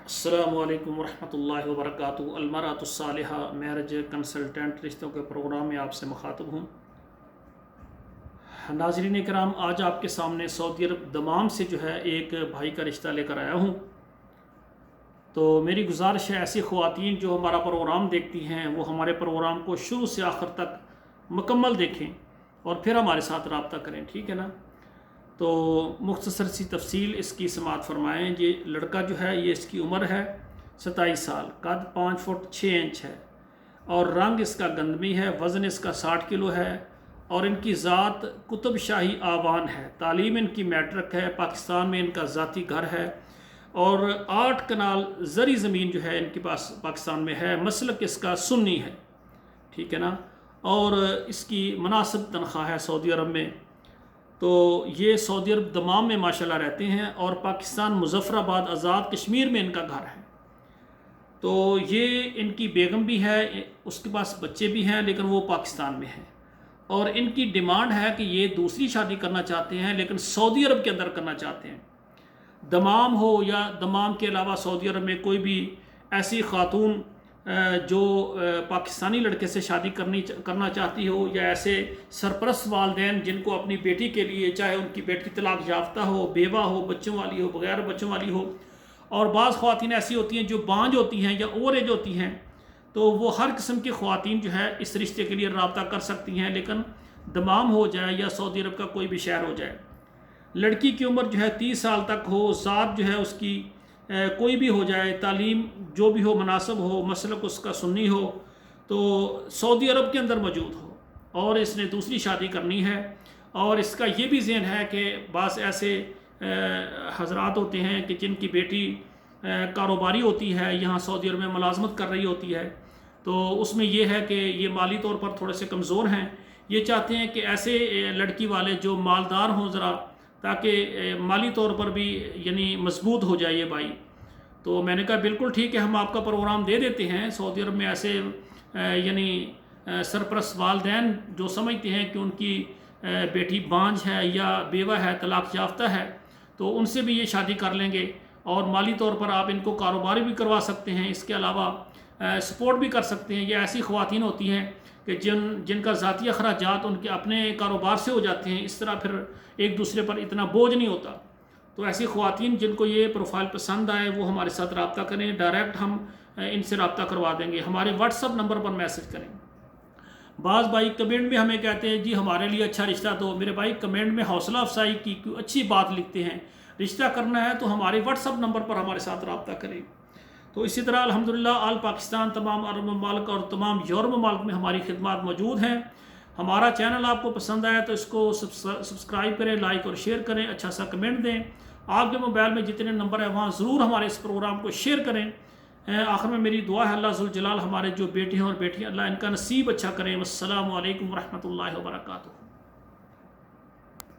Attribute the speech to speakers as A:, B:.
A: السلام علیکم ورحمۃ اللہ وبرکاتہ۔ المرأۃ الصالحہ میرج کنسلٹنٹ رشتوں کے پروگرام میں آپ سے مخاطب ہوں۔ ناظرین کرام، آج آپ کے سامنے سعودی عرب دمام سے جو ہے ایک بھائی کا رشتہ لے کر آیا ہوں۔ تو میری گزارش ہے ایسی خواتین جو ہمارا پروگرام دیکھتی ہیں وہ ہمارے پروگرام کو شروع سے آخر تک مکمل دیکھیں اور پھر ہمارے ساتھ رابطہ کریں، ٹھیک ہے نا؟ تو مختصر سی تفصیل اس کی سماعت فرمائیں۔ یہ لڑکا جو ہے یہ اس کی عمر ہے 27 سال، قد 5 فٹ 6 انچ ہے اور رنگ اس کا گندمی ہے، وزن اس کا 60 کلو ہے اور ان کی ذات قطب شاہی آوان ہے۔ تعلیم ان کی میٹرک ہے، پاکستان میں ان کا ذاتی گھر ہے اور 8 کنال زرعی زمین جو ہے ان کے پاس پاکستان میں ہے۔ مسلک اس کا سنی ہے، ٹھیک ہے نا؟ اور اس کی مناسب تنخواہ ہے سعودی عرب میں۔ تو یہ سعودی عرب دمام میں ماشاءاللہ رہتے ہیں اور پاکستان مظفر آباد آزاد کشمیر میں ان کا گھر ہے۔ تو یہ ان کی بیگم بھی ہے، اس کے پاس بچے بھی ہیں لیکن وہ پاکستان میں ہیں اور ان کی ڈیمانڈ ہے کہ یہ دوسری شادی کرنا چاہتے ہیں لیکن سعودی عرب کے اندر کرنا چاہتے ہیں۔ دمام ہو یا دمام کے علاوہ سعودی عرب میں کوئی بھی ایسی خاتون جو پاکستانی لڑکے سے شادی کرنا چاہتی ہو یا ایسے سرپرست والدین جن کو اپنی بیٹی کے لیے، چاہے ان کی بیٹی طلاق یافتہ ہو، بیوہ ہو، بچوں والی ہو، بغیر بچوں والی ہو، اور بعض خواتین ایسی ہوتی ہیں جو بانجھ ہوتی ہیں یا اوور ایج ہوتی ہیں، تو وہ ہر قسم کی خواتین جو ہے اس رشتے کے لیے رابطہ کر سکتی ہیں، لیکن دمام ہو جائے یا سعودی عرب کا کوئی بھی شہر ہو جائے۔ لڑکی کی عمر جو ہے 30 سال تک ہو، ذات جو ہے اس کی کوئی بھی ہو جائے، تعلیم جو بھی ہو مناسب ہو، مسلک اس کا سنی ہو، تو سعودی عرب کے اندر موجود ہو اور اس نے دوسری شادی کرنی ہے۔ اور اس کا یہ بھی ذہن ہے کہ بعض ایسے حضرات ہوتے ہیں کہ جن کی بیٹی کاروباری ہوتی ہے، یہاں سعودی عرب میں ملازمت کر رہی ہوتی ہے، تو اس میں یہ ہے کہ یہ مالی طور پر تھوڑے سے کمزور ہیں۔ یہ چاہتے ہیں کہ ایسے لڑکی والے جو مالدار ہوں ذرا، تاکہ مالی طور پر بھی یعنی مضبوط ہو جائے یہ بھائی۔ تو میں نے کہا بالکل ٹھیک ہے، ہم آپ کا پروگرام دے دیتے ہیں۔ سعودی عرب میں ایسے یعنی سرپرست والدین جو سمجھتے ہیں کہ ان کی بیٹی بانجھ ہے یا بیوہ ہے، طلاق یافتہ ہے، تو ان سے بھی یہ شادی کر لیں گے اور مالی طور پر آپ ان کو کاروباری بھی کروا سکتے ہیں، اس کے علاوہ سپورٹ بھی کر سکتے ہیں۔ یہ ایسی خواتین ہوتی ہیں کہ جن کا ذاتی اخراجات ان کے اپنے کاروبار سے ہو جاتے ہیں، اس طرح پھر ایک دوسرے پر اتنا بوجھ نہیں ہوتا۔ تو ایسی خواتین جن کو یہ پروفائل پسند آئے وہ ہمارے ساتھ رابطہ کریں، ڈائریکٹ ہم ان سے رابطہ کروا دیں گے۔ ہمارے واٹس ایپ نمبر پر میسج کریں۔ بعض بھائی کمنٹ میں ہمیں کہتے ہیں جی ہمارے لیے اچھا رشتہ دو۔ میرے بھائی کمنٹ میں حوصلہ افزائی کی کوئی اچھی بات لکھتے ہیں، رشتہ کرنا ہے تو ہمارے واٹس ایپ نمبر پر ہمارے ساتھ رابطہ کریں۔ تو اسی طرح الحمدللہ آل پاکستان، تمام عرب ممالک اور تمام یورپ ممالک میں ہماری خدمات موجود ہیں۔ ہمارا چینل آپ کو پسند آیا تو اس کو سبسکرائب کریں، لائک اور شیئر کریں، اچھا سا کمنٹ دیں۔ آپ کے موبائل میں جتنے نمبر ہیں وہاں ضرور ہمارے اس پروگرام کو شیئر کریں۔ آخر میں میری دعا ہے اللہ ذوالجلال ہمارے جو بیٹے ہیں اور بیٹیاں، اللہ ان کا نصیب اچھا کریں۔ والسلام علیکم ورحمۃ اللہ وبرکاتہ۔